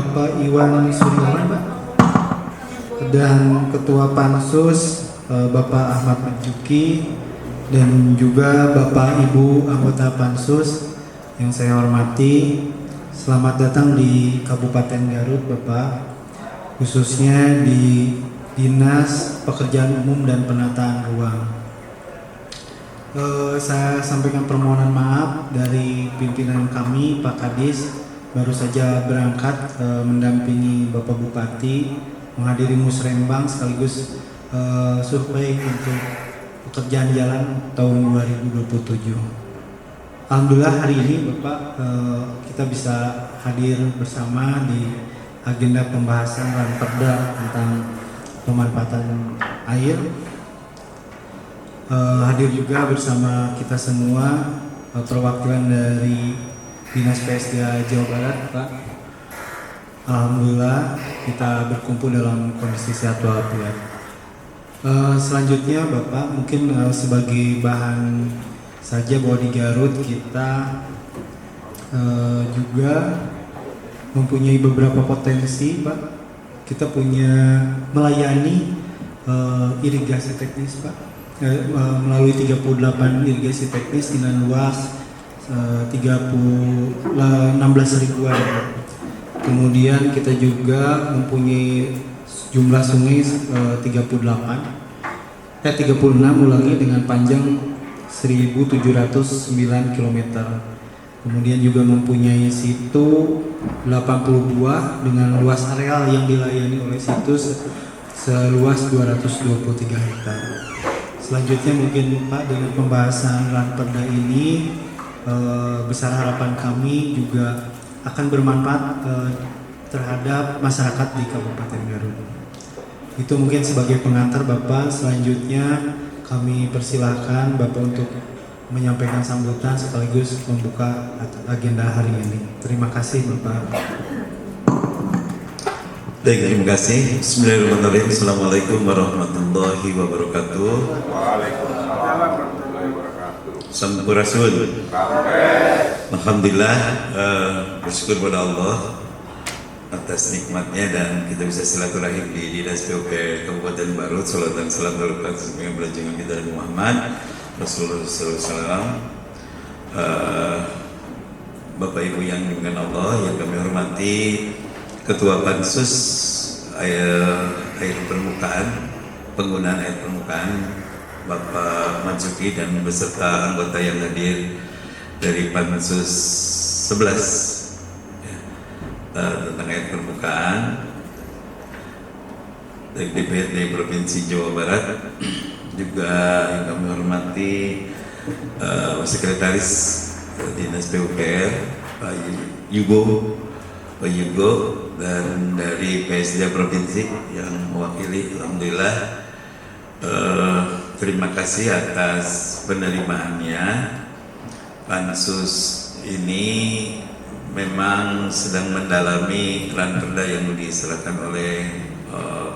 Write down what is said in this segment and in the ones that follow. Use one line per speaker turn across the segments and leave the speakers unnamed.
Bapak Iwan Suryawan, Pak, dan Ketua Pansus Bapak Ahmad Marzuki, dan juga Bapak Ibu anggota Pansus yang saya hormati. Selamat datang di Kabupaten Garut, Bapak, khususnya di Dinas Pekerjaan Umum dan Penataan Ruang. Saya sampaikan permohonan maaf dari pimpinan kami, Pak Kadis, baru saja berangkat mendampingi Bapak Bupati menghadiri musrembang sekaligus survei untuk pekerjaan jalan tahun 2027. Alhamdulillah hari ini Bapak kita bisa hadir bersama di agenda pembahasan Ranperda tentang pemanfaatan air. Hadir juga bersama kita semua perwakilan dari Dinas PSDA Jawa Barat, Pak. Alhamdulillah kita berkumpul dalam kondisi sehat walafiat. Selanjutnya Bapak, mungkin sebagai bahan saja bahwa di Garut kita juga mempunyai beberapa potensi, Pak. Kita punya melayani irigasi teknis, Pak. Melalui 38 irigasi teknis dengan luas 16.000 ribuan. Kemudian kita juga mempunyai jumlah sungai 36 ulangi dengan panjang 1.709 km. Kemudian juga mempunyai situ 80 buah dengan luas areal yang dilayani oleh situs seluas 223 hektar. Selanjutnya mungkin Pak, dengan pembahasan Ranperda ini besar harapan kami juga akan bermanfaat terhadap masyarakat di Kabupaten Garut. Itu mungkin sebagai pengantar Bapak. Selanjutnya kami persilahkan Bapak untuk menyampaikan sambutan sekaligus membuka agenda hari ini. Terima kasih Bapak.
Baik, terima kasih. Bismillahirrahmanirrahim. Assalamualaikum warahmatullahi wabarakatuh.
Waalaikumsalam warahmatullahi wabarakatuh.
Sampurasun. Alhamdulillah, bersyukur pada Allah atas nikmatnya dan kita bisa silaturahim di Dinas PUPR Kabupaten Garut. Salam dan salam berkat sebagai belajangan kita dari Muhammad Rasulullah SAW. Bapak Ibu yang dimuliakan Allah, yang kami hormati, Ketua Pansus air permukaan, penggunaan air permukaan, Bapak Marzuki, dan beserta anggota yang hadir dari Pansus 11 ya, tentang air permukaan dari DPRD Provinsi Jawa Barat. Juga yang kami hormati Sekretaris Dinas PUPR Pak Yugo, dan dari PSDA Provinsi yang mewakili. Alhamdulillah, terima kasih atas penerimaannya. Pansus ini memang sedang mendalami Ranperda yang diserahkan oleh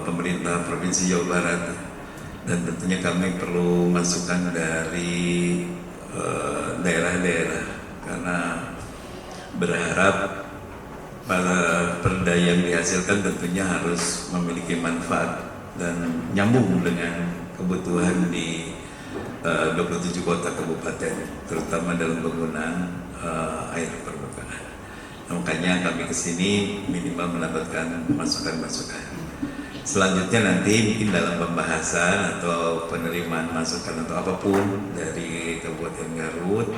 pemerintah Provinsi Jawa Barat, dan tentunya kami perlu masukan dari daerah-daerah karena berharap para perda yang dihasilkan tentunya harus memiliki manfaat dan nyambung dengan kebutuhan di 27 kota kabupaten, terutama dalam penggunaan air permukaan. Makanya kami kesini minimal mendapatkan masukan-masukan. Selanjutnya nanti mungkin dalam pembahasan atau penerimaan masukan atau apapun dari Kabupaten Garut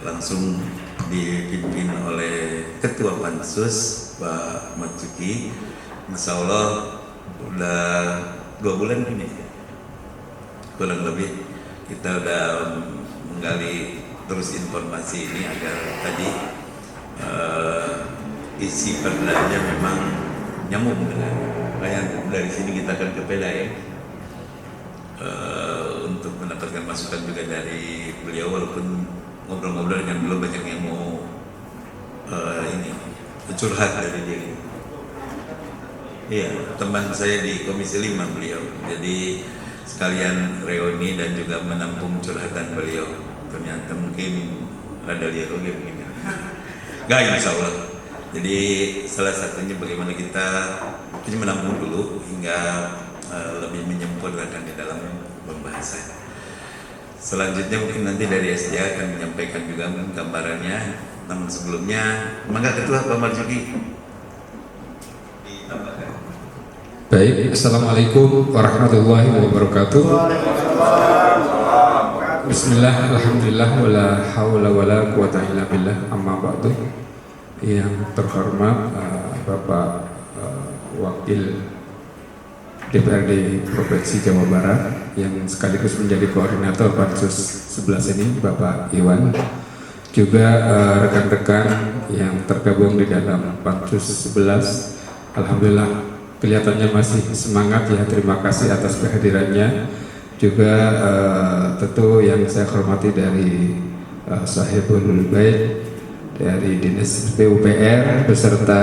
langsung dipimpin oleh Ketua Pansus Pak Marzuki. Insya Allah udah 2 bulan ini kurang lebih kita udah menggali terus informasi ini agar tadi isi perdanya memang nyambung dengan kayak dari sini kita akan ke Peda ya, untuk mendapatkan masukan juga dari beliau, walaupun ngobrol-ngobrol dengan belum banyak yang mau ini curhat dari dia. Iya, teman saya di Komisi 5 beliau, jadi sekalian reuni dan juga menampung curhatan beliau. Ternyata mungkin ada lihat lagi mungkin. Gak, insya Allah Jadi salah satunya bagaimana kita menampung dulu hingga lebih menyempurnakan di dalam pembahasan. Selanjutnya mungkin nanti dari SDA akan menyampaikan juga gambarannya. Namun sebelumnya, maka Ketua Pak Marzuki ditambahkan.
Baik, Assalamualaikum warahmatullahi wabarakatuh. Bismillah, alhamdulillah, wala hawla wala quwata illa billah, amma ba'du. Yang terhormat Bapak Wakil DPRD Provinsi Jawa Barat yang sekaligus menjadi koordinator Pansus 11 ini, Bapak Iwan, juga rekan-rekan yang tergabung di dalam Pansus 11. Alhamdulillah kelihatannya masih semangat ya, terima kasih atas kehadirannya. Juga tentu yang saya hormati dari Sahibul Bait dari Dinas PUPR beserta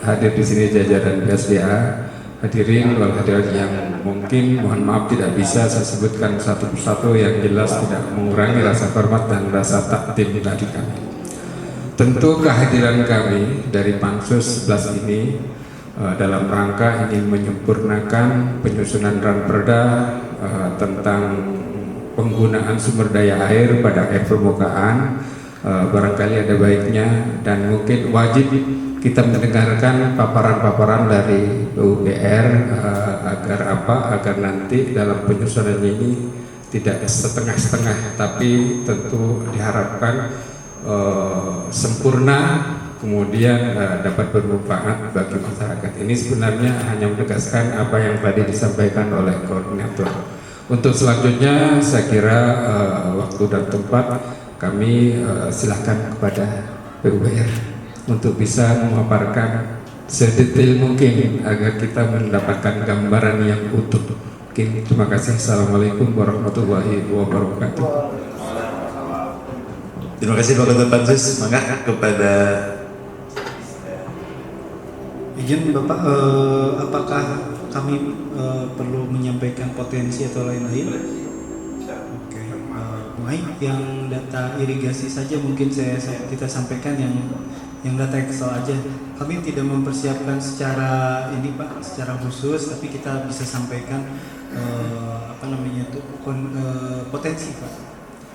hadir di sini jajaran PSDA. Hadirin wal hadirat yang mungkin mohon maaf tidak bisa saya sebutkan satu persatu, yang jelas tidak mengurangi rasa hormat dan rasa takdim dari kami. Tentu kehadiran kami dari Pansus 11 ini dalam rangka ingin menyempurnakan penyusunan Ranperda tentang penggunaan sumber daya air pada air permukaan. Barangkali ada baiknya dan mungkin wajib kita mendengarkan paparan-paparan dari PUPR agar nanti dalam penyusunan ini tidak setengah-setengah, tapi tentu diharapkan sempurna, kemudian dapat bermanfaat bagi masyarakat. Ini sebenarnya hanya menegaskan apa yang tadi disampaikan oleh koordinator. Untuk selanjutnya saya kira waktu dan tempat kami silahkan kepada PUPR untuk bisa memaparkan sedetail mungkin agar kita mendapatkan gambaran yang utuh. Oke, terima kasih. Assalamualaikum warahmatullahi wabarakatuh.
Terima kasih Pak Ketua Pansus. Maka kepada
Izin Bapak, apakah kami perlu menyampaikan potensi atau lain-lain? Oke, baik. Yang data irigasi saja mungkin kita sampaikan yang data Excel aja. Kami tidak mempersiapkan secara ini Pak, secara khusus, tapi kita bisa sampaikan potensi Pak.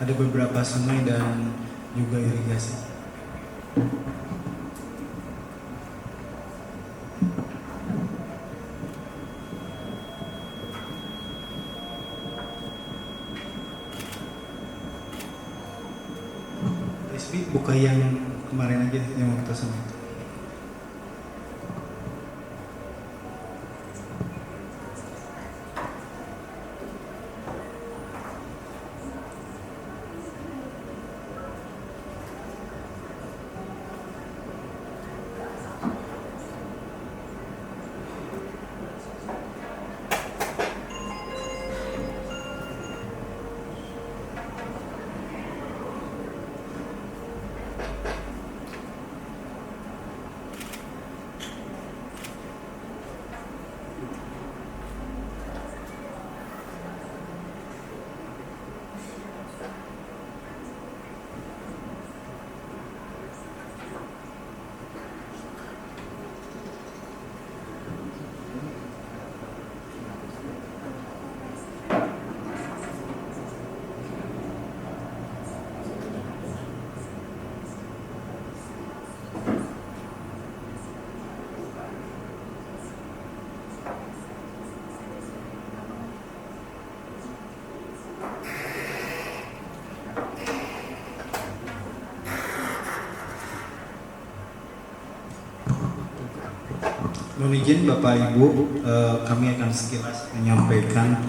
Ada beberapa sungai dan juga irigasi. Rizky, buka yang kemarin aja yang kita sama itu. Mohon izin Bapak Ibu, kami akan sekilas menyampaikan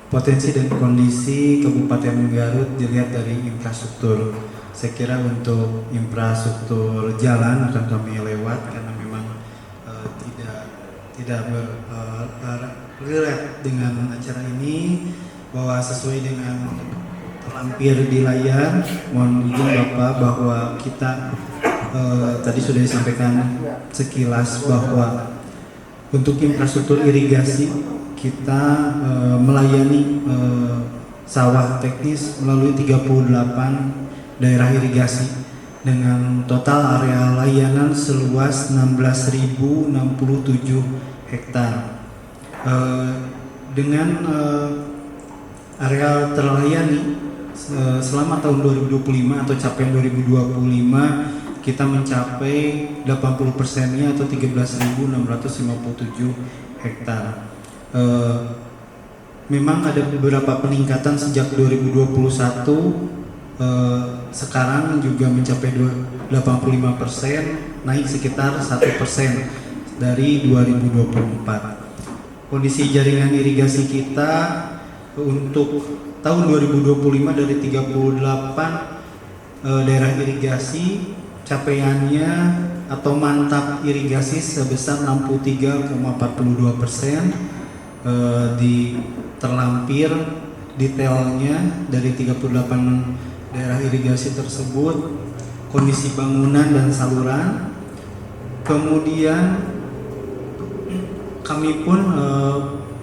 potensi dan kondisi Kabupaten Garut dilihat dari infrastruktur. Saya kira untuk infrastruktur jalan akan kami lewat karena memang tidak relate dengan acara ini, bahwa sesuai dengan terlampir di layar. Mohon izin Bapak bahwa kita tadi sudah disampaikan sekilas bahwa untuk infrastruktur irigasi kita melayani sawah teknis melalui 38 daerah irigasi dengan total area layanan seluas 16.067 hektar. Dengan area terlayani selama tahun 2025 atau capaian 2025 kita mencapai 80%-nya atau 13.657 hektar. Memang ada beberapa peningkatan sejak 2021, sekarang juga mencapai 85%, naik sekitar 1% dari 2024. Kondisi jaringan irigasi kita untuk tahun 2025 dari 38 daerah irigasi, capaiannya atau mantap irigasi sebesar 63,42%. Di terlampir detailnya dari 38 daerah irigasi tersebut, kondisi bangunan dan saluran. Kemudian kami pun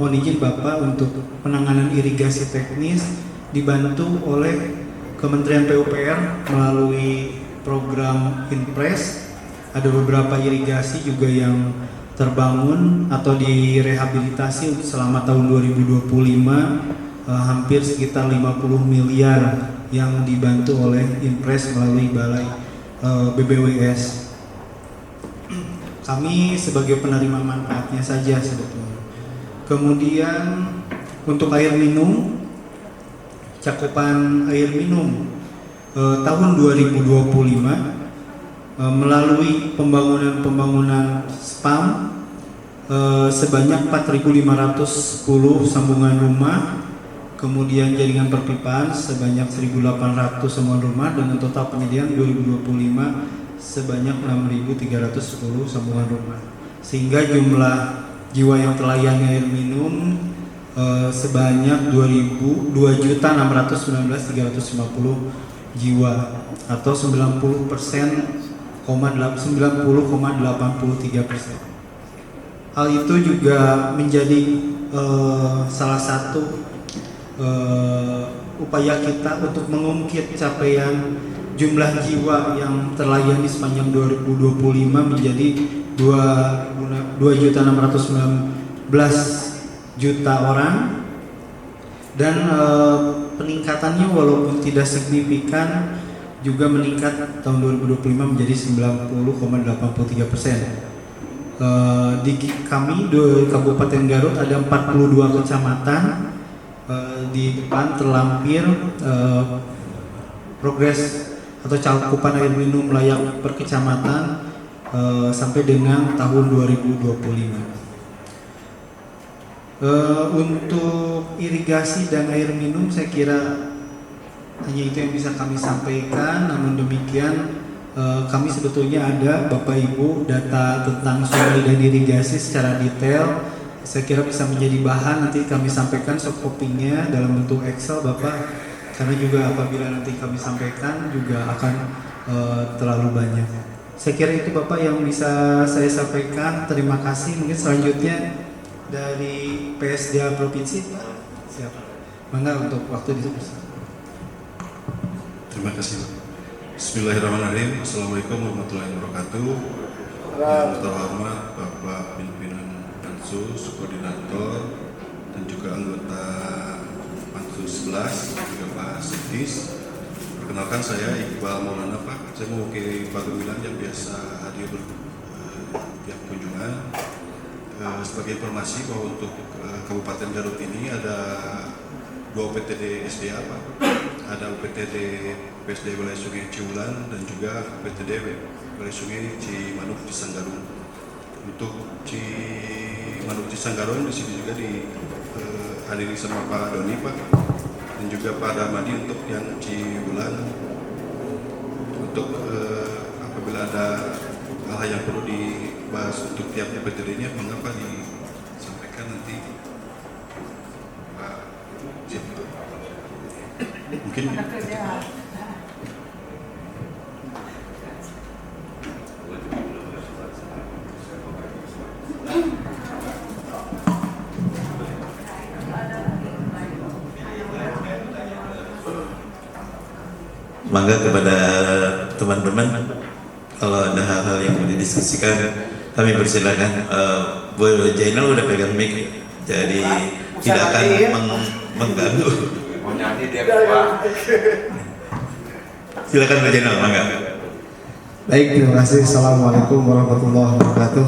mohon izin Bapak untuk penanganan irigasi teknis dibantu oleh Kementerian PUPR melalui program Inpres. Ada beberapa irigasi juga yang terbangun atau direhabilitasi selama tahun 2025, hampir sekitar 50 miliar yang dibantu oleh Inpres melalui Balai BBWS. Kami sebagai penerima manfaatnya saja sebetulnya. Kemudian untuk air minum, cakupan air minum tahun 2025 melalui pembangunan spam sebanyak 4.510 sambungan rumah, kemudian jaringan perpipaan sebanyak 1.800 sambungan rumah, dengan total penyediaan 2025 sebanyak 6.310 sambungan rumah, sehingga jumlah jiwa yang terlayani air minum sebanyak 2.619.350 jiwa atau 90,83%. Hal itu juga menjadi salah satu upaya kita untuk mengungkit capaian jumlah jiwa yang terlayani sepanjang 2025 menjadi 2.619 juta orang, dan peningkatannya walaupun tidak signifikan juga meningkat tahun 2025 menjadi 90,83%. Di kami di Kabupaten Garut ada 42 kecamatan, di depan terlampir progres atau cakupan air minum layak per kecamatan sampai dengan tahun 2025. Untuk irigasi dan air minum saya kira hanya itu yang bisa kami sampaikan. Namun demikian kami sebetulnya ada Bapak Ibu data tentang sungai dan irigasi secara detail. Saya kira bisa menjadi bahan nanti kami sampaikan soft copy-nya dalam bentuk Excel Bapak, karena juga apabila nanti kami sampaikan juga akan terlalu banyak. Saya kira itu Bapak yang bisa saya sampaikan. Terima kasih. Mungkin selanjutnya dari PSDA Provinsi Pak. Siapa? Mangga untuk waktu diskusi.
Terima kasih. Bismillahirrahmanirrahim. Assalamualaikum warahmatullahi wabarakatuh. Yang terhormat Bapak pimpinan Pansus, koordinator, dan juga anggota Pansus 11, juga Pak Sekdis. Perkenalkan saya Iqbal Maulana Pak. Saya mewakili Pak Gemilang yang biasa hadir tiap kunjungan. Sebagai informasi bahwa untuk Kabupaten Garut ini ada 2 UPTD SDA Pak. Ada UPTD PSD Wilayah Sungai Ciulan dan juga UPTD Wilayah Sungai Cimanuk Cisanggarung. Untuk Cimanuk Cisanggarung di sini juga dihadiri sama Pak Doni Pak, dan juga Pak Damadi untuk yang Ciulan. Untuk apabila ada hal yang perlu dibahas untuk tiap UPTD-nya, mengapa disampaikan nanti Pak Jim. Mungkin
mangga kepada teman-teman teman-teman, kalau ada hal-hal yang mau didiskusikan, kami persilakan. Bu Jainal udah pegang mic, jadi tidak akan mengganggu.
Mau nyanyi dia keluar.
Silakan Bu Jainal, mangga.
Baik, terima kasih. Assalamualaikum warahmatullahi wabarakatuh.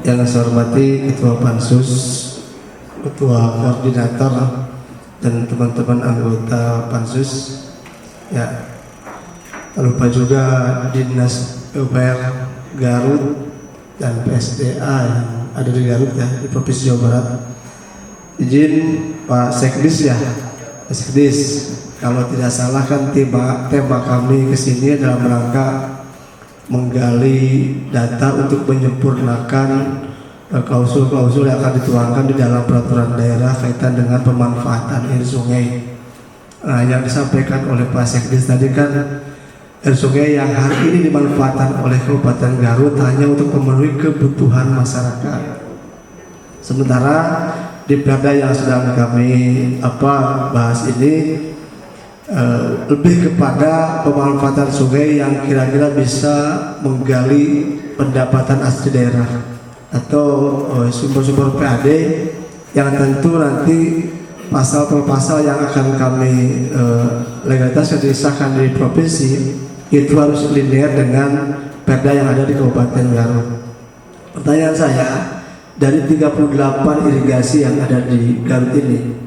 Yang saya hormati Ketua Pansus, Ketua Koordinator, dan teman-teman anggota Pansus. Ya, tak lupa juga Dinas PUPR Garut dan PSDA yang ada di Garut ya, di Provinsi Jawa Barat. Izin Pak Sekdis ya, Pak Sekdis. Kalau tidak salah kan tema kami ke sini dalam rangka menggali data untuk menyempurnakan klausul-klausul yang akan dituangkan di dalam peraturan daerah kaitan dengan pemanfaatan air sungai. Yang disampaikan oleh Pak Sekdis tadi kan air sungai yang hari ini dimanfaatkan oleh Kabupaten Garut hanya untuk memenuhi kebutuhan masyarakat. Sementara di perda yang sedang kami bahas ini lebih kepada pemanfaatan sungai yang kira-kira bisa menggali pendapatan asli daerah atau sumber-sumber PAD yang tentu nanti pasal per pasal yang akan kami legalitas yang disahkan di provinsi itu harus linear dengan perda yang ada di Kabupaten Garut. Pertanyaan saya, dari 38 irigasi yang ada di Garut ini,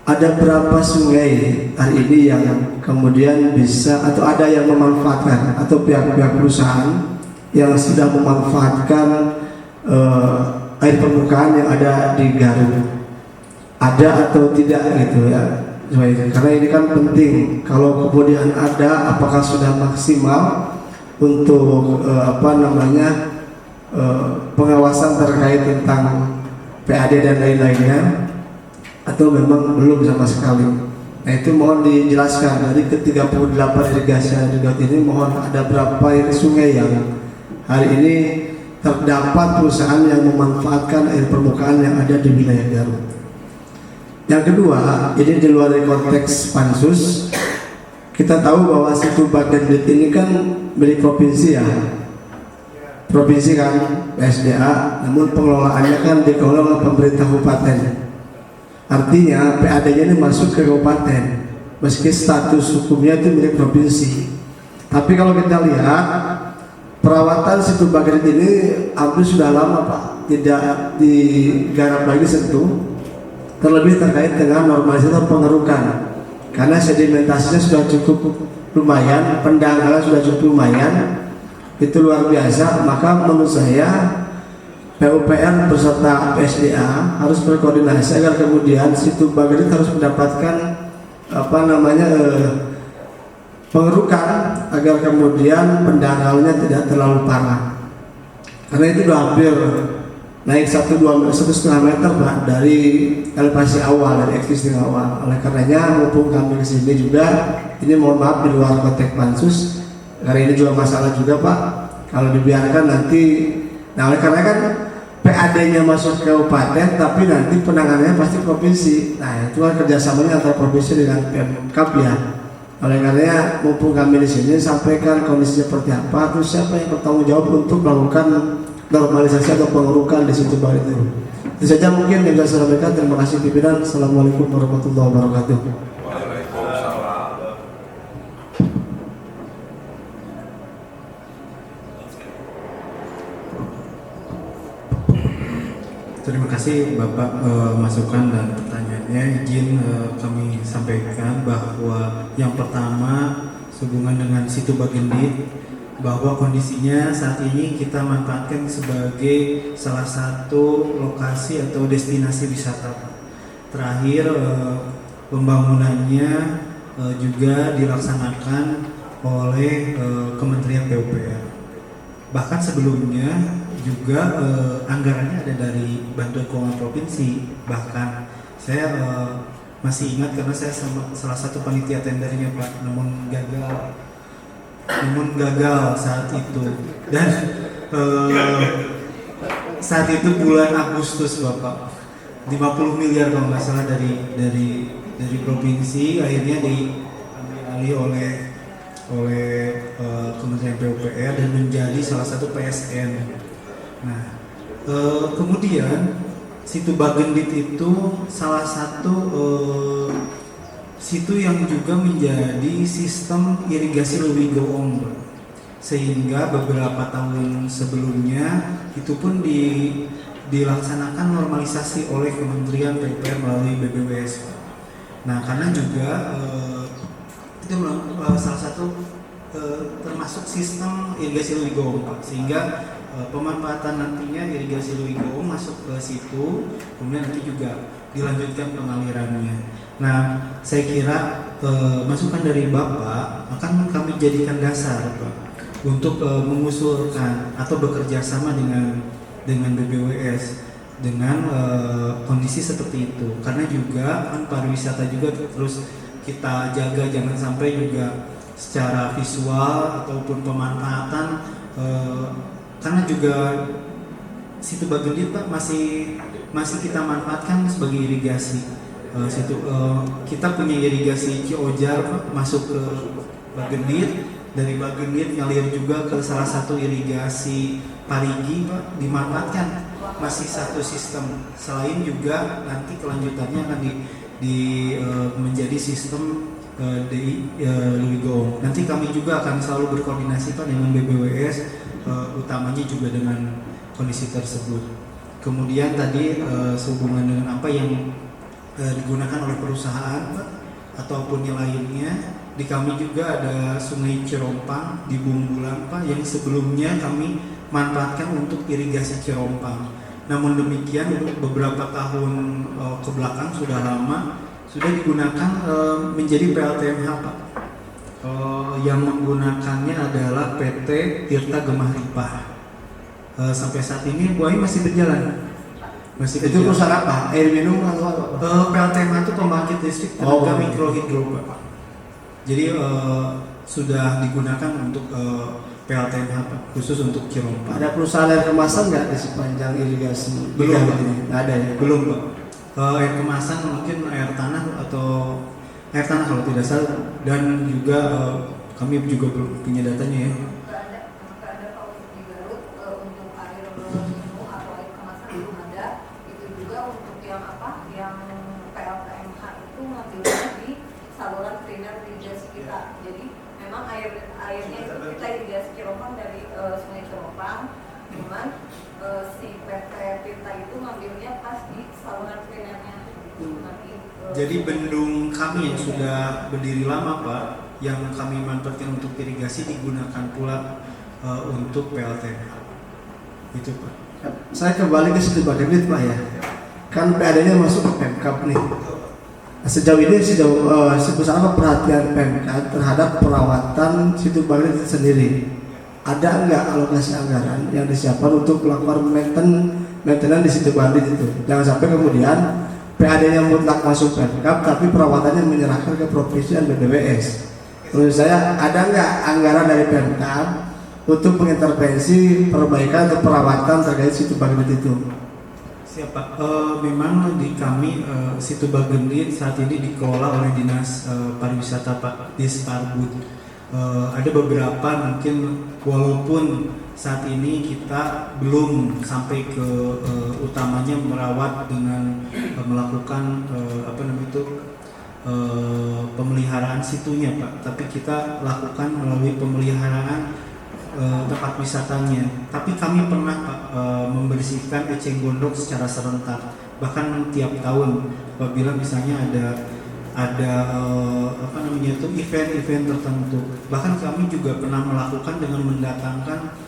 ada berapa sungai hari ini yang kemudian bisa atau ada yang memanfaatkan atau pihak-pihak perusahaan yang sudah memanfaatkan air permukaan yang ada di Garut? Ada atau tidak gitu ya? Karena ini kan penting. Kalau kemudian ada, apakah sudah maksimal untuk pengawasan terkait tentang PAD dan lain-lainnya, atau memang belum sama sekali? Nah itu mohon dijelaskan dari ke-38 irigasi yang di Garut ini, mohon ada berapa air sungai yang hari ini terdapat perusahaan yang memanfaatkan air permukaan yang ada di wilayah Garut. Yang kedua, ini di luar dari konteks Pansus, kita tahu bahwa situ Bagendit ini kan milik provinsi ya, provinsi kan PSDA, namun pengelolaannya kan dikelola oleh pemerintah kabupaten. Artinya PAD-nya ini masuk ke kabupaten, meski status hukumnya itu milik provinsi. Tapi kalau kita lihat perawatan situ Bagendit ini hampir sudah lama Pak, tidak digarap lagi sentuh. Terlebih terkait dengan normalisasi atau pengerukan, karena sedimentasinya sudah cukup lumayan, pendangkalan sudah cukup lumayan, itu luar biasa. Maka menurut saya PUPR beserta PSDA harus berkoordinasi agar kemudian situ Bagendit harus mendapatkan pengerukan agar kemudian pendangkalnya tidak terlalu parah, karena itu sudah hampir naik 1,5 meter Pak dari elevasi awal, dari existing awal. Oleh karenanya mumpung kami kesini juga, ini mohon maaf di luar konteks Pansus, karena ini juga masalah juga Pak. Kalau dibiarkan nanti, nah oleh karena kan PAD-nya masuk ke kabupaten, tapi nanti penanganannya pasti provinsi. Nah itu kan kerjasamanya antara provinsi dengan Pemkab ya. Oleh karenanya mumpung kami di sini, sampaikan kondisi seperti apa, terus siapa yang bertanggung jawab untuk melakukan normalisasi atau pengerukan di situ Bagendit itu. Itu saja mungkin yang bisa saya sampaikan. Terima kasih pimpinan. Assalamualaikum warahmatullahi wabarakatuh.
Waalaikumsalam.
Terima kasih Bapak masukan dan pertanyaannya. Izin kami sampaikan bahwa yang pertama sehubungan dengan situ Bagendit, bahwa kondisinya saat ini kita manfaatkan sebagai salah satu lokasi atau destinasi wisata. Terakhir pembangunannya juga dilaksanakan oleh Kementerian PUPR. Bahkan sebelumnya juga anggarannya ada dari Bantuan Keuangan Provinsi. Bahkan saya masih ingat karena saya salah satu panitia tendernya Pak, namun gagal saat itu. Dan saat itu bulan Agustus Bapak, 50 miliar kalau nggak salah dari provinsi akhirnya diambil alih oleh oleh Kementerian PUPR dan menjadi salah satu PSN. Nah, kemudian situ Bagendit itu salah satu situ yang juga menjadi sistem irigasi Lewigoong, sehingga beberapa tahun sebelumnya itu pun dilaksanakan normalisasi oleh Kementerian PUPR melalui BBWS. Nah, karena juga itu salah satu termasuk sistem irigasi Lewigoong, sehingga pemanfaatan nantinya irigasi Lewigoong masuk ke situ, kemudian nanti juga dilanjutkan pengalirannya. Nah, saya kira masukan dari Bapak akan kami jadikan dasar, Pak, untuk mengusulkan atau bekerja sama dengan BBWS dengan kondisi seperti itu. Karena juga kan pariwisata juga terus kita jaga, jangan sampai juga secara visual ataupun pemanfaatan karena juga situ Bagendit, Pak, masih kita manfaatkan sebagai irigasi. Kita punya irigasi Ciojar, Pak, masuk ke Bagendit, dari Bagendit ngalir juga ke salah satu irigasi Parigi, Pak, dimanfaatkan masih satu sistem. Selain juga nanti kelanjutannya akan menjadi sistem Lewigoong. Nanti kami juga akan selalu berkoordinasi, Pak, dengan BBWS, utamanya juga dengan kondisi tersebut. Kemudian tadi sehubungan dengan apa yang digunakan oleh perusahaan, Pak, ataupun yang lainnya, di kami juga ada Sungai Cirompang di Bumbulang, Pak, yang sebelumnya kami manfaatkan untuk irigasi Cirompang. Namun demikian beberapa tahun ke belakang sudah lama sudah digunakan menjadi PLTMH, Pak. Yang menggunakannya adalah PT Tirta Gemah Ripah. Sampai saat ini Bu Ai masih berjalan. Itu perusahaan apa? Air minum atau apa? PLTMH itu pembangkit listrik tenaga mikrohidro, Pak. Jadi sudah digunakan untuk PLTMH, Pak, khusus untuk Cirompang.
Ada perusahaan air kemasan nggak di sepanjang irigasi?
Belum, Pak.
Nggak ada ya?
Belum, Pak. Air kemasan mungkin air tanah atau air tanah kalau tidak salah, dan juga kami juga belum punya datanya ya.
Airnya itu kita irigasi Cirompang dari Sungai Cirompang, cuman si PT Tirta itu ngambilnya pas di saluran primernya.
Jadi bendung kami yang sudah berdiri lama, Pak, yang kami manfaatkan untuk irigasi digunakan pula untuk PLTMH. Itu, Pak.
Saya kembali ke situ Bagendit, Pak, ya. Kan PAD-nya masuk ke Pemkab nih. Sejauh ini sebesar apa perhatian Pemkab terhadap perawatan situ Bagendit itu sendiri? Ada nggak alokasi anggaran yang disiapkan untuk melakukan maintenance di situ Bagendit itu? Jangan sampai kemudian PAD-nya mutlak masuk Pemkab, tapi perawatannya menyerahkan ke provinsi dan BBWS. Menurut saya, ada nggak anggaran dari Pemkab untuk mengintervensi perbaikan atau perawatan terkait situ Bagendit itu?
Siapa? Memang di kami situ Bagendit saat ini dikelola oleh Dinas Pariwisata, Pak, Disparbud. Ada beberapa mungkin walaupun saat ini kita belum sampai ke utamanya merawat dengan melakukan pemeliharaan situnya, Pak, tapi kita lakukan melalui pemeliharaan tempat wisatanya. Tapi kami pernah, Pak, membersihkan eceng gondok secara serentak, bahkan tiap tahun apabila misalnya ada event-event tertentu. Bahkan kami juga pernah melakukan dengan mendatangkan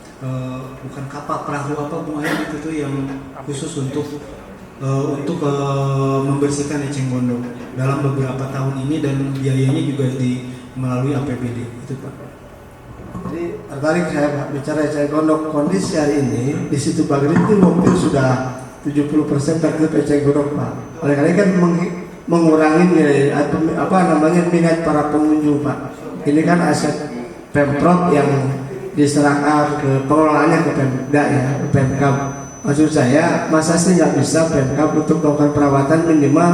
bukan kapal, perahu apa bunga itu yang khusus untuk membersihkan eceng gondok dalam beberapa tahun ini, dan biayanya juga melalui APBD itu, Pak.
Jadi tertarik saya, Pak, bicara eceng gondok. Kondisi hari ini di situ Bagendit itu mungkin sudah 70% tertutup eceng gondok, Pak. Oleh karena kan mengurangi nilai minat para pengunjung, Pak. Ini kan aset Pemprov yang diserahkan ke pengelolaannya ke Pemda, ya, ke Pemkab. Maksud saya, masa sih nggak bisa Pemkab untuk melakukan perawatan minimal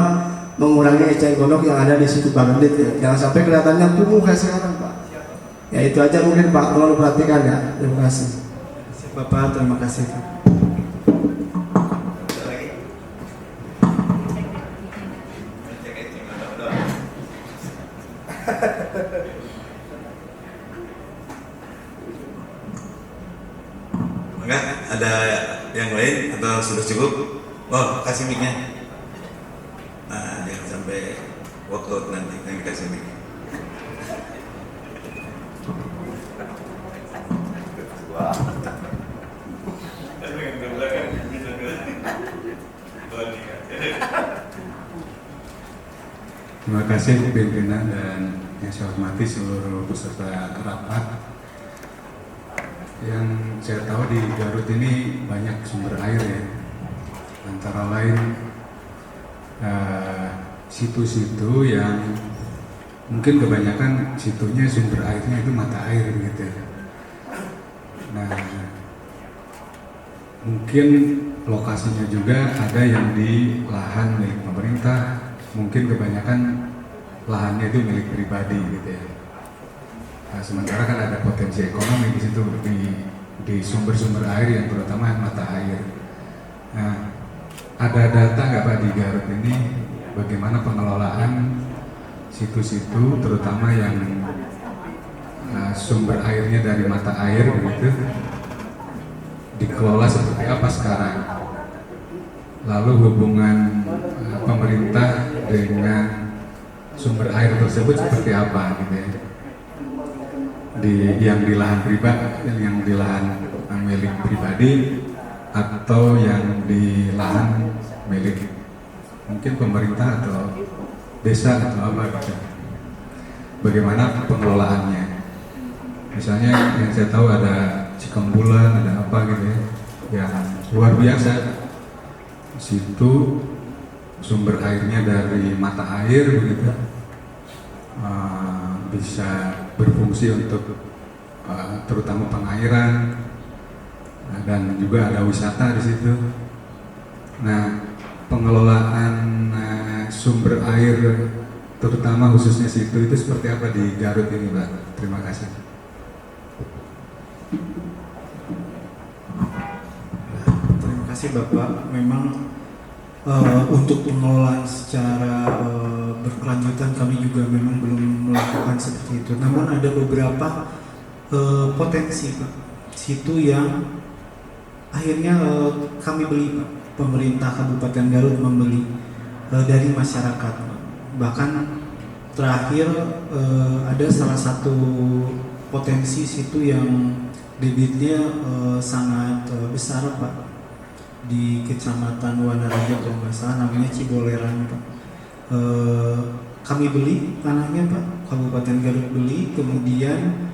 mengurangi eceng gondok yang ada di situ Bagendit, ya. Jangan sampai kelihatannya kumuh kayak sekarang, Pak. Ya itu aja mungkin Pak, tolong perhatikan ya. Terima kasih.
Bapak, terima kasih.
Enggak, ada yang lain atau sudah cukup? Oh, kasih mic-nya. Nah, jangan sampai walkout nanti yang dikasih mic.
Terima kasih pimpinan dan yang saya hormati seluruh peserta rapat. Yang saya tahu di Garut ini banyak sumber air ya, antara lain situ-situ yang mungkin kebanyakan situnya sumber airnya itu mata air gitu. Nah, mungkin lokasinya juga ada yang di lahan milik pemerintah, mungkin kebanyakan lahannya itu milik pribadi gitu ya. Nah, sementara kan ada potensi ekonomi di situ di sumber-sumber air yang terutama mata air. Nah, ada data nggak Pak di Garut ini bagaimana pengelolaan situ-situ terutama yang sumber airnya dari mata air begitu dikelola seperti apa sekarang? Lalu hubungan pemerintah dengan sumber air tersebut seperti apa gitu ya? Yang di lahan pribadi, yang di lahan milik pribadi atau yang di lahan milik mungkin pemerintah atau desa atau apa gitu. Bagaimana pengelolaannya? Misalnya yang saya tahu ada Cikembulan, ada apa gitu ya, yang luar biasa. Situ sumber airnya dari mata air begitu, bisa berfungsi untuk terutama pengairan, dan juga ada wisata di situ. Nah, pengelolaan sumber air terutama khususnya situ itu seperti apa di Garut ini, Pak? Terima kasih.
Terima kasih Bapak. Memang untuk pengelolaan secara berkelanjutan kami juga memang belum melakukan seperti itu. Namun ada beberapa potensi Pak, situ yang akhirnya kami beli Pak. Pemerintah Kabupaten Garut membeli dari masyarakat. Bahkan terakhir ada salah satu potensi situ yang debitnya sangat besar Pak, di Kecamatan Wanaraja kalau nggak salah, namanya Ciboleran Pak. Kami beli tanahnya Pak, Kabupaten Garut beli, kemudian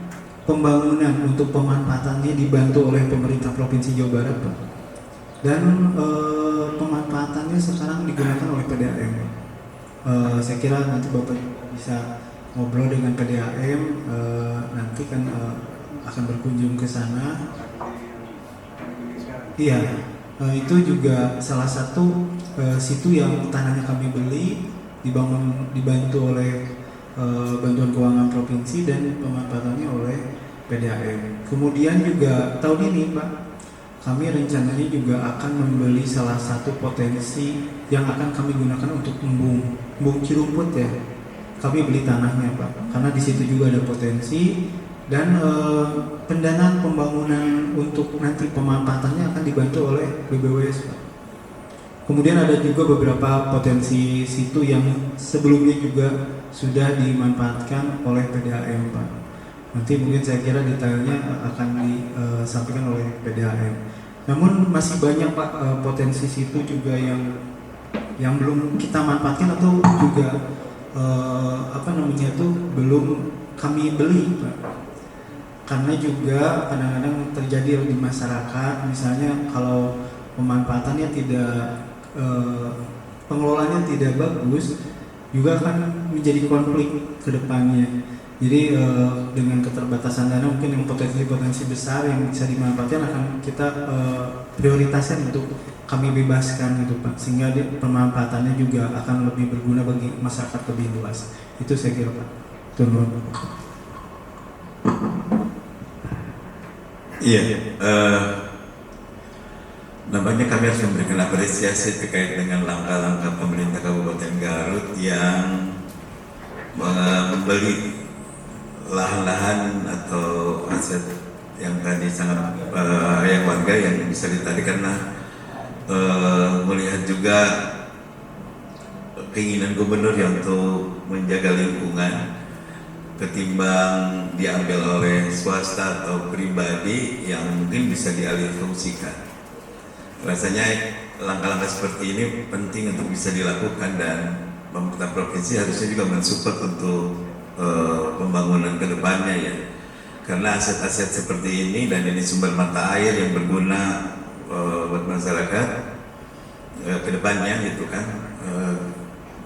pembangunan untuk pemanfaatannya dibantu oleh pemerintah Provinsi Jawa Barat Pak. Dan pemanfaatannya sekarang digunakan oleh PDAM. Saya kira nanti Bapak bisa ngobrol dengan PDAM, nanti kan akan berkunjung ke sana. Iya. Itu juga salah satu situ yang tanahnya kami beli, dibantu oleh bantuan keuangan provinsi dan pemanfaatannya oleh PDAM. Kemudian juga tahun ini Pak, kami rencananya juga akan membeli salah satu potensi yang akan kami gunakan untuk embung Cirumput ya. Kami beli tanahnya Pak, karena di situ juga ada potensi. Dan pendanaan pembangunan untuk nanti pemanfaatannya akan dibantu oleh BBWS Pak. Kemudian ada juga beberapa potensi situ yang sebelumnya juga sudah dimanfaatkan oleh PDAM Pak. Nanti mungkin saya kira detailnya akan disampaikan oleh PDAM. Namun masih banyak Pak potensi situ juga yang belum kita manfaatkan atau juga belum kami beli Pak. Karena juga kadang-kadang terjadi di masyarakat, misalnya kalau pemanfaatannya tidak, pengelolaannya tidak bagus, juga akan menjadi konflik ke depannya. Jadi dengan keterbatasan dana mungkin yang potensi-potensi besar yang bisa dimanfaatkan akan kita prioritaskan untuk kami bebaskan gitu Pak, sehingga pemanfaatannya juga akan lebih berguna bagi masyarakat lebih luas. Itu saya kira Pak. Turun.
Iya, nampaknya kami harus memberikan apresiasi terkait dengan langkah-langkah pemerintah Kabupaten Garut yang membeli lahan-lahan atau aset yang tadi sangat yang warga yang bisa ditarik karena melihat juga keinginan gubernur yang untuk menjaga lingkungan ketimbang diambil oleh swasta atau pribadi yang mungkin bisa dialihfungsikan. Rasanya langkah-langkah seperti ini penting untuk bisa dilakukan dan pemerintah provinsi harusnya juga mensupport untuk pembangunan kedepannya ya. Karena aset-aset seperti ini dan ini sumber mata air yang berguna buat masyarakat kedepannya gitu kan.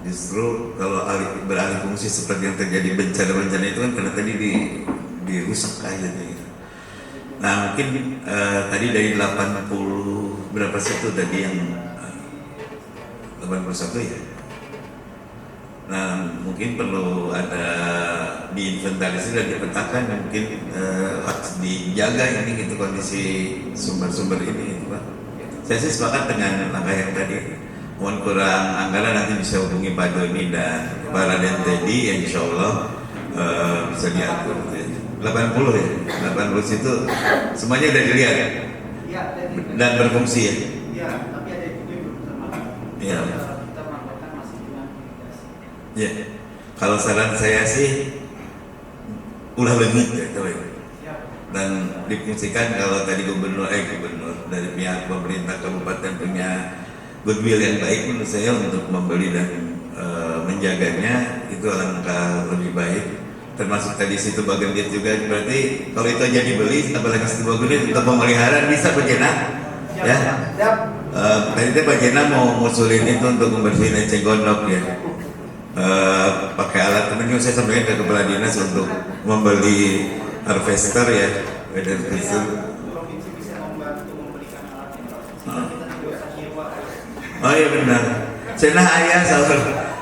Justru kalau beralih fungsi seperti yang terjadi bencana-bencana itu kan karena tadi dirusak akhirnya gitu. Nah mungkin tadi dari 80 berapa situ tadi yang 81 ya. Nah mungkin perlu ada diinventarisir dan dipetakan mungkin harus dijaga ini gitu kondisi sumber-sumber ini gitu Pak. Saya sih sepakat dengan langkah yang tadi. Mohon kurang anggaran nanti bisa hubungi Pak Doni dan Pak Raden Teddy yang insya Allah bisa diatur. 80 ya, 80 situ semuanya udah dilihat dan berfungsi ya.
Iya, tapi ada juga yang belum termakan.
Iya.
Kita melakukan masih dengan mitigasi.
Ya, kalau saran saya sih ulah legit ya, dan difungsikan kalau tadi gubernur dari pihak pemerintah kabupaten punya goodwill yang baik menurut saya untuk membeli dan menjaganya itu langkah lebih baik. Termasuk tadi situ Bagendit juga berarti kalau itu aja dibeli apalagi situ Bagendit untuk pemeliharaan bisa Pak Jena ya. Tadi Pak Jena mau ngusulin itu untuk membersihin eceng gondok ya. Pakai alat temen saya sampaikan ke kepala dinas untuk membeli harvester ya.
Provinsi bisa membantu memberikan alatnya. Kita tidak usah nyewa.
Oh iya benar. Cenah ayah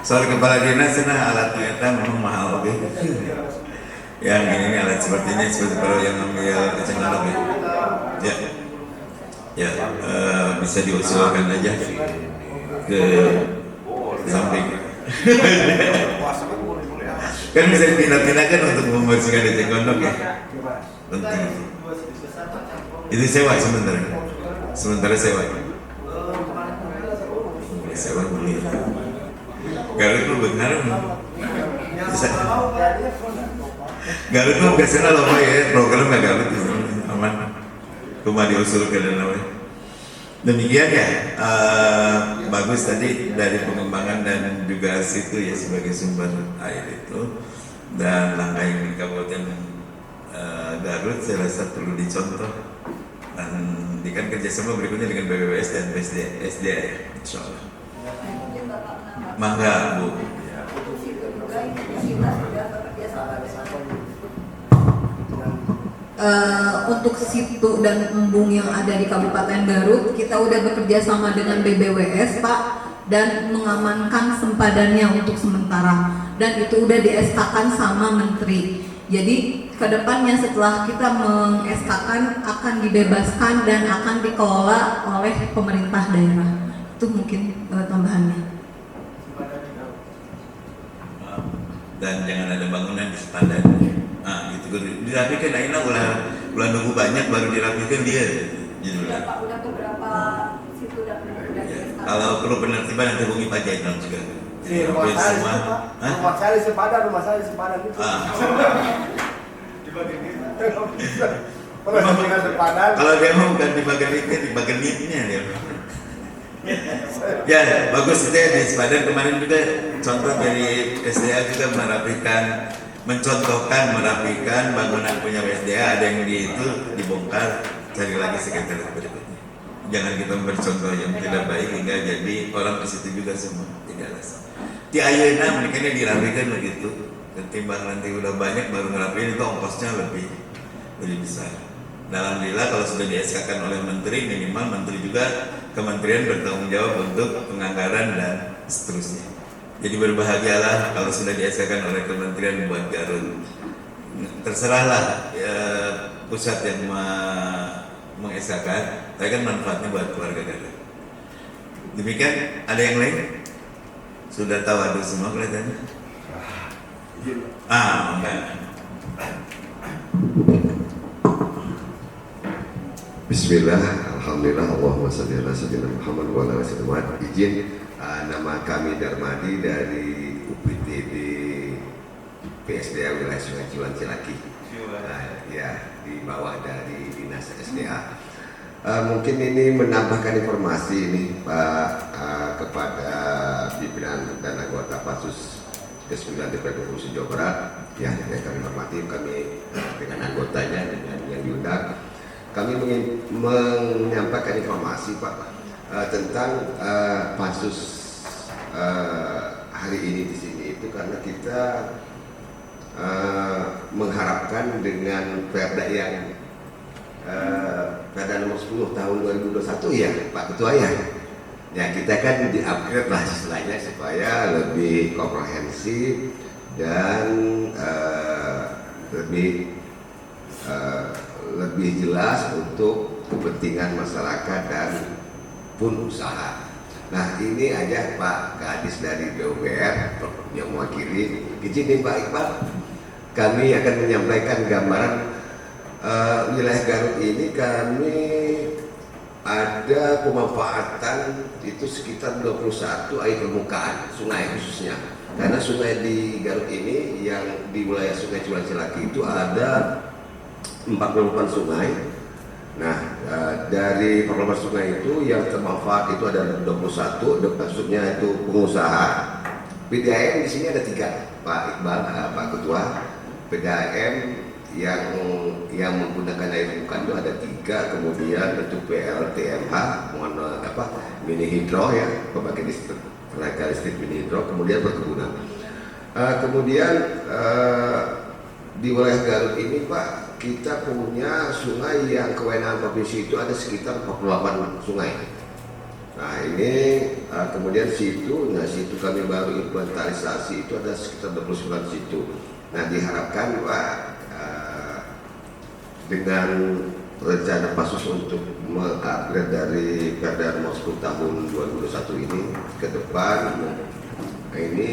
soal kepala dinas cenah alatnya itu memang mahal oke. Yang ini alat sepertinya seperti kalau yang ngambil eceng gondok ya. Ya, bisa diusulkan aja ke samping. Kan bisa dipindah-pindahkan untuk membersihkan eceng gondok ya. Penting. Itu sewa sementara sewa. Sewa beli. Garut itu benar. Garut itu biasanya loh ya programnya Garut itu aman. Rumah diusulkan dan namanya. Demikian ya, bagus tadi dari pengembangan dan juga situ ya sebagai sumber air itu dan langkah yang di Kabupaten Garut saya rasa perlu dicontoh dan kan kerjasama berikutnya dengan BPWS dan SDA ya, insya Allah.
Mungkin Bapak menambahkan.
Mangga Bu.
Untuk situ juga kita sudah bekerja sama dengan untuk situ dan embung yang ada di Kabupaten Garut, kita udah bekerja sama dengan BBWS Pak dan mengamankan sempadannya untuk sementara dan itu udah di-SK-kan sama Menteri. Jadi kedepannya setelah kita meng-SK-kan akan dibebaskan dan akan dikelola oleh pemerintah daerah. Itu mungkin tambahannya.
Dan jangan ada bangunan di sepadan. Nah, gitu. Dirapikan, akhirnya ulah nunggu banyak baru dirapikan dia.
Iya Pak, udah beberapa situ udah
Ya, kalau perlu penertiban nanti hubungi Pak Jenderal juga.
Rumah saya di Pak. Rumah saya di Sepadan itu.
Kalau dia mau bukan di bagian itu, di bagian nitnya dia. Ya, bagus itu ya di Sepadan kemarin juga contoh dari SDA juga merapikan bangunan punya SDA ada yang itu dibongkar, cari lagi sekretariat berikutnya. Jangan kita bercontoh yang tidak baik hingga jadi orang ke situ juga semua tidak alasan. Di ayeuna mereka dirapikan begitu. Ketimbang nanti udah banyak baru ngerapiin itu ongkosnya lebih besar. Alhamdulillah kalau sudah di-SK-kan oleh menteri, minimal menteri juga kementerian bertanggung jawab untuk penganggaran dan seterusnya. Jadi berbahagialah kalau sudah di-SK-kan oleh kementerian buat Garut. terserahlah ya, pusat yang mengesakan, tapi kan manfaatnya buat keluarga Garut. Demikian, ada yang lain? Sudah tahu ada semua kelihatannya? Enggak.
Bismillah, Alhamdulillah, Allahumma sholli ala sayyidina Muhammad wa ala alihi wa sahbihi. Izin nama kami Darmadi dari UPTD PSDA wilayah Sungai Ciwan Cilaki. Ya, di bawah dari Dinas SDA. Mungkin ini menambahkan informasi ini Pak kepada pimpinan dan anggota Pansus ke-9 DPRD Provinsi Jawa Barat. Ya, yang kami hormati, kami dengan anggotanya dengan yang diundang. Kami menyampaikan informasi Pak tentang pansus hari ini di sini itu karena kita mengharapkan dengan Perda yang Perda nomor 10 tahun 2021 ya Pak Ketua ya. Ya kita kan di-upgrade lah istilahnya supaya lebih komprehensif dan lebih jelas untuk kepentingan masyarakat dan pun usaha. Nah ini aja Pak Kadis dari PUPR yang mewakili. Izin nih Pak Iqbal, kami akan menyampaikan gambaran wilayah Garut ini. Kami ada pemanfaatan itu sekitar 21 air permukaan sungai khususnya. Karena sungai di Garut ini yang di wilayah Sungai Ciwan Cilaki itu ada 48 sungai. Nah, dari 48 sungai itu yang termanfaat itu ada 21, maksudnya itu pengusaha. PDAM di sini ada 3, Pak Iqbal, Pak Ketua. PDAM yang menggunakan air permukaan itu ada 3, kemudian untuk PLTMH, mini hidro ya, pembangkit listrik tenaga listrik mini hidro, kemudian perkebunan. Kemudian di wilayah Garut ini Pak, kita punya sungai yang kewenangan provinsi itu ada sekitar 48 sungai. Nah ini kemudian situ kami baru inventarisasi itu ada sekitar 29 situ. Nah diharapkan Pak dengan rencana Pansus untuk mengupgrade dari Perda nomor 10 tahun 2021 ini ke depan, ini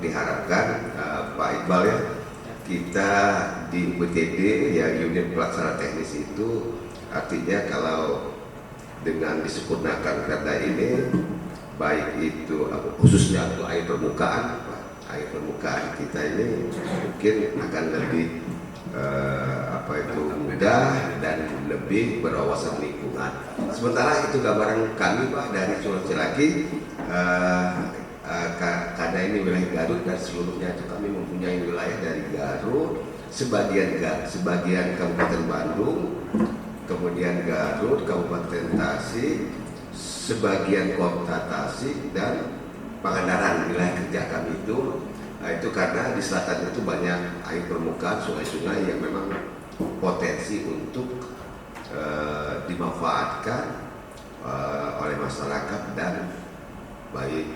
diharapkan Pak Iqbal ya, kita di UPTD ya unit pelaksana teknis itu artinya kalau dengan disempurnakan Perda ini baik itu khususnya untuk air permukaan kita ini mungkin akan lebih mudah dan lebih berwawasan lingkungan. Sementara itu gambaran kami Pak dari Ciwan Cilaki, karena ini wilayah Garut dan seluruhnya itu kami mempunyai wilayah dari Garut, sebagian Kabupaten Bandung, kemudian Garut, Kabupaten Tasik, sebagian Kota Tasik dan Pangandaran. Wilayah kerja kami itu karena di selatan itu banyak air permukaan, sungai-sungai yang memang potensi untuk dimanfaatkan oleh masyarakat dan baik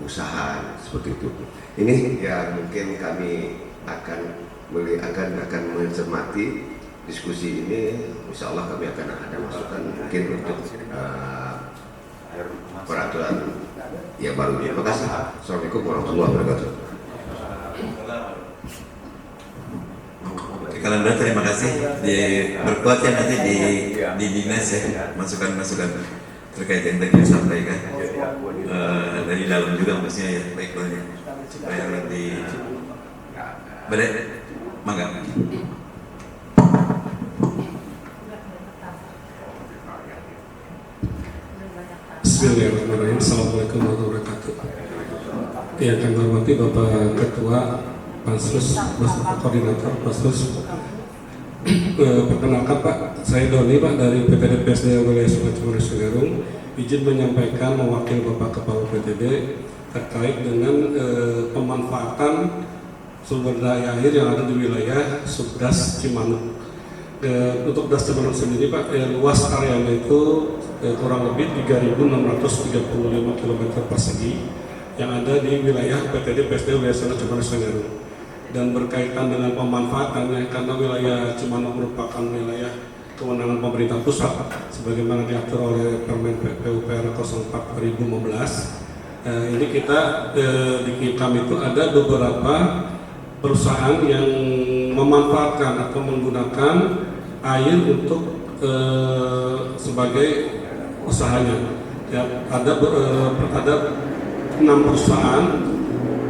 usaha seperti itu. Ini ya mungkin kami akan mencermati diskusi ini. Insya Allah kami akan ada masukan mungkin untuk peraturan yang baru. Terima kasih. Assalamualaikum warahmatullahi wabarakatuh.
Kalau benar terima kasih, berkuat ya nanti di dinas ya, masukan-masukan terkait yang tadi disampaikan dari dalam juga maksudnya ya, baiknya supaya nanti balik mangga.
Bismillahirrahmanirrahim. Assalamualaikum warahmatullahi wabarakatuh. Yang kami hormati Bapak Ketua Pansus, Bapak Koordinator Pansus. Perkenalkan Pak, saya Doni Pak dari PTD PSDA wilayah Sungai Cimanuk Segarung. Izin menyampaikan mewakili Bapak Kepala PTD terkait dengan pemanfaatan sumber daya air yang ada di wilayah Subdas Cimanuk. Untuk Das Cimanuk sendiri Pak, luas areanya itu kurang lebih 3.635 km persegi yang ada di wilayah PTD PSDA wilayah Sungai Cimanuk Segarung. dan berkaitan dengan pemanfaatannya, karena wilayah Cimanuk merupakan wilayah kewenangan pemerintah pusat sebagaimana diatur oleh Permen PUPR 04/2015. Ini kita di kami itu ada beberapa perusahaan yang memanfaatkan atau menggunakan air untuk sebagai usahanya. Ya, ada 6 perusahaan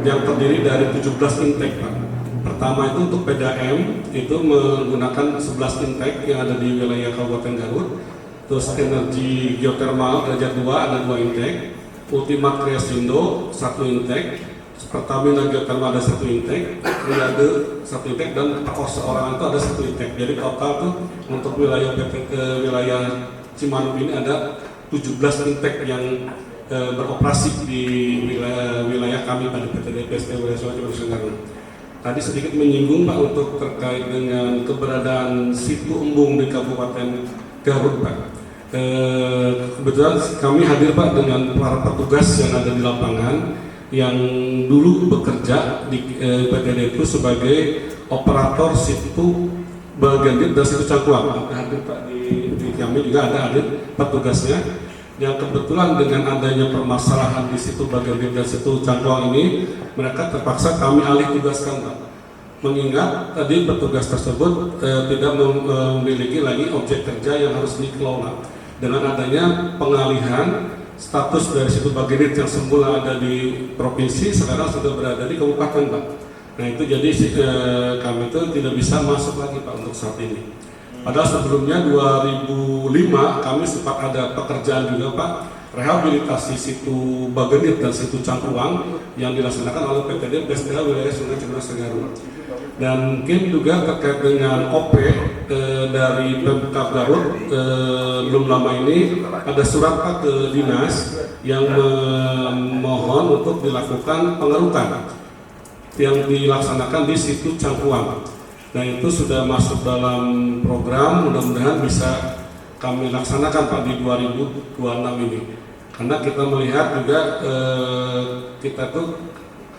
yang terdiri dari 17 intake, Pak. Pertama itu untuk PDAM itu menggunakan 11 intake yang ada di wilayah Kabupaten Garut. Terus Energi Geothermal derajat 2 ada 2 intake. Ultimat Kreasindo 1 intake. Pertamina Geothermal ada 1 intake. Riade 1 intake dan perseorangan itu ada 1 intake. Jadi total tuh untuk wilayah Cimanuk ini ada 17 intake yang beroperasi di wilayah kami pada PT PSDA wilayah Sungai Cimanduk Garut. Tadi sedikit menyinggung Pak untuk terkait dengan keberadaan situ embung di Kabupaten Garut, Pak. Kebetulan kami hadir Pak dengan para petugas yang ada di lapangan yang dulu bekerja di PTD itu sebagai operator situ Bagandit dan situ Cangkuang. Hadir Pak di kami juga ada hadir petugasnya. Yang kebetulan dengan adanya permasalahan di situ Bagandit dan situ Cangkuang ini, mereka terpaksa kami alih tugaskan, Pak. Mengingat tadi petugas tersebut tidak memiliki lagi objek kerja yang harus dikelola. Dengan adanya pengalihan status dari situ Bagandit yang semula ada di provinsi, sekarang sudah berada di kabupaten, Pak. Nah itu jadi kami itu tidak bisa masuk lagi, Pak, untuk saat ini. Padahal sebelumnya 2005 kami sempat ada pekerjaan juga, Pak, rehabilitasi situ Bagandit dan situ Cangkuang yang dilaksanakan oleh PTD PSDA wilayah Sungai Cimanduk Garut. Dan mungkin juga terkait dengan OP dari Pemkab Garut belum lama ini ada surat Pak ke dinas yang memohon untuk dilakukan pengerukan yang dilaksanakan di situ Cangkuang. Nah itu sudah masuk dalam program, mudah-mudahan bisa kami laksanakan Pak di 2026 ini. Karena kita melihat juga kita tuh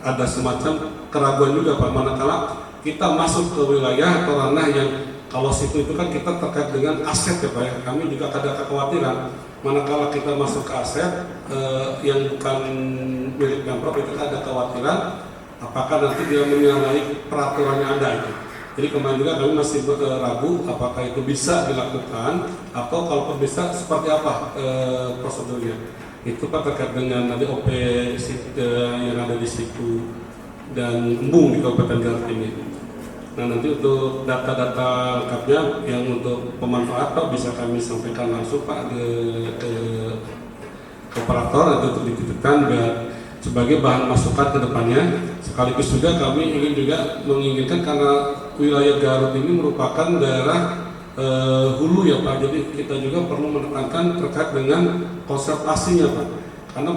ada semacam keraguan juga Pak, manakala kita masuk ke wilayah atau ranah yang kalau situ itu kan kita terkait dengan aset ya Pak ya. Kami juga ada kekhawatiran manakala kita masuk ke aset yang bukan milik Pemprov, itu ada kekhawatiran apakah nanti dia menyalahi peraturan yang ada itu. Jadi kemarin juga kami masih ragu apakah itu bisa dilakukan atau kalau bisa seperti apa prosedurnya. Itu Pak terkait dengan nanti OP yang ada di situ dan embung di Kabupaten Garut ini. Nah nanti untuk data-data lengkapnya yang untuk pemanfaat Pak bisa kami sampaikan langsung Pak ke operator atau untuk dititipkan biar sebagai bahan masukan ke depannya. Sekaligus juga kami ingin juga menginginkan karena wilayah Garut ini merupakan daerah hulu ya Pak, jadi kita juga perlu menekankan terkait dengan konservasinya Pak. Karena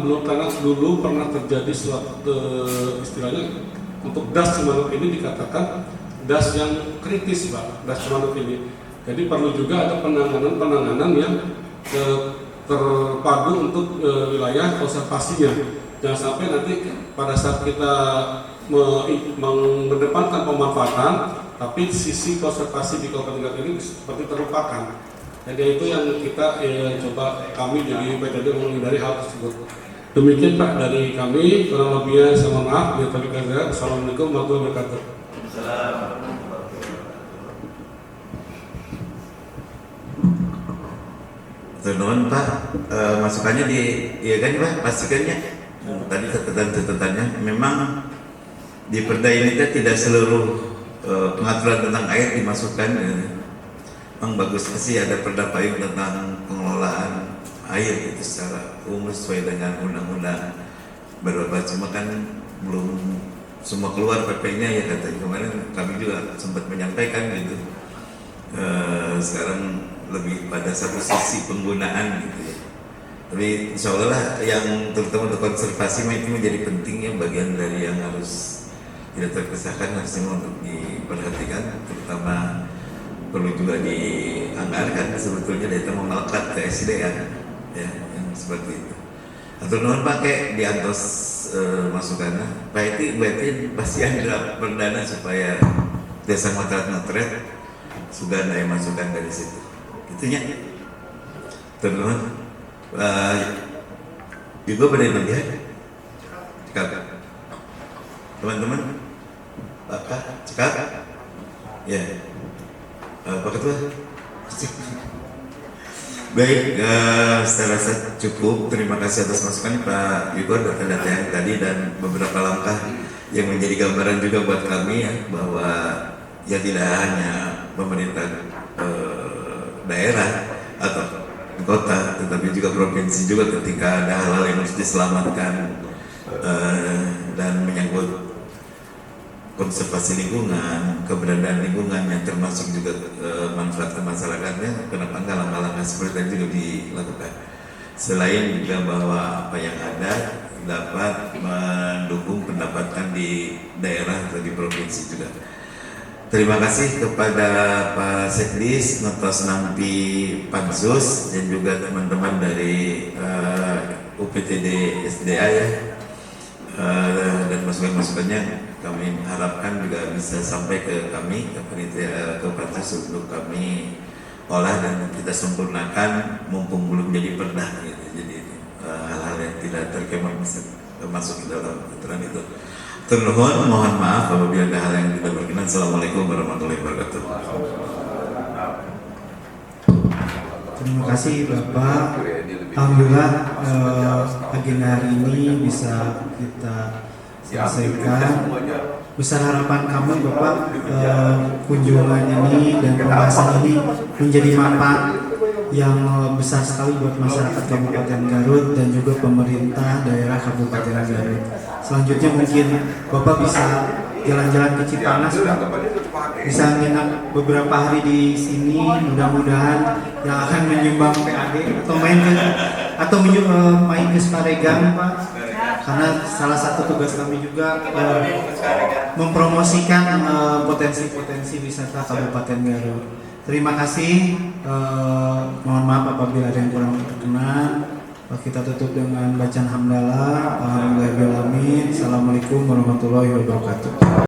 dulu pernah terjadi suatu istilahnya untuk das Cimanuk ini dikatakan das yang kritis Pak, das Cimanuk ini. Jadi perlu juga ada penanganan yang terpadu untuk wilayah konservasinya. Jangan sampai nanti pada saat kita mengedepankan pemanfaatan, tapi sisi konservasi di Kabupaten Garut ini seperti terlupakan. Jadi itu yang kita coba kami jadi PTD menghindari hal tersebut. Demikian Pak dari kami, kurang lebihnya saya mohon maaf. Assalamualaikum warahmatullahi wabarakatuh.
Terima Pak, masukannya iya kan Pak, pastikannya. Tadi catatannya memang di Perda ini tidak seluruh pengaturan tentang air dimasukkan. Memang bagusnya sih ada Perda payung tentang pengelolaan air itu secara umum sesuai dengan undang-undang beberapa, cuma kan belum semua keluar PP-nya ya katanya. Kemarin kami juga sempat menyampaikan gitu. Sekarang lebih pada satu sisi penggunaan gitu ya. Tapi insya Allah yang terutama untuk konservasi itu menjadi penting ya, bagian dari yang harus tidak terpisahkan harusnya untuk diperhatikan, terutama perlu juga dianggarkan sebetulnya data melekat ke SDA ya yang seperti itu. Atau non pakai diantos masukannya. Berarti pasti ada perdana supaya desa motret sudah ada masukan dari situ. Itunya. Terus juga pada melihat teman-teman cekak ya Pak Ketua. Baik, saya rasa cukup. Terima kasih atas masukan Pak Yugo, data-data yang tadi dan beberapa langkah yang menjadi gambaran juga buat kami ya, bahwa ya tidak hanya pemerintah daerah atau kota, tetapi juga provinsi juga ketika ada hal-hal yang harus diselamatkan dan menyangkut konservasi lingkungan, keberadaan lingkungannya, termasuk juga manfaat ke masyarakatnya, kenapa enggak langkah-langkah seperti itu juga dilakukan. Selain juga bahwa apa yang ada dapat mendukung pendapatan di daerah atau di provinsi juga. Terima kasih kepada Pak Sekdis, ngetos nampi Pansus dan juga teman-teman dari UPTD SDA ya, dan masukan-masukannya kami harapkan juga bisa sampai ke kami, ke Pansus untuk kami olah dan kita sempurnakan mumpung belum jadi perdah gitu. Jadi hal-hal yang tidak terkemah bisa masuk ke dalam aturan itu. Ternuhun, mohon maaf apabila ada hal yang tidak berkenan. Assalamualaikum warahmatullahi wabarakatuh.
Terima kasih Bapak. Alhamdulillah agenda hari ini bisa kita selesaikan. Besar harapan kami Bapak, kunjungan ini dan pembahasan ini menjadi manfaat yang besar sekali buat masyarakat Kabupaten Garut dan juga pemerintah daerah Kabupaten Garut. Selanjutnya mungkin Bapak bisa jalan-jalan ke Cipanas, bisa nginap beberapa hari di sini, mudah-mudahan yang akan menyumbang PAD atau main ke Sparegang Pak, karena salah satu tugas kami juga mempromosikan potensi-potensi wisata Kabupaten Garut. Terima kasih, mohon maaf apabila ada yang kurang berkenan. Kita tutup dengan bacaan hamdalah. Alhamdulillahirabbil alamin. Assalamualaikum warahmatullahi wabarakatuh.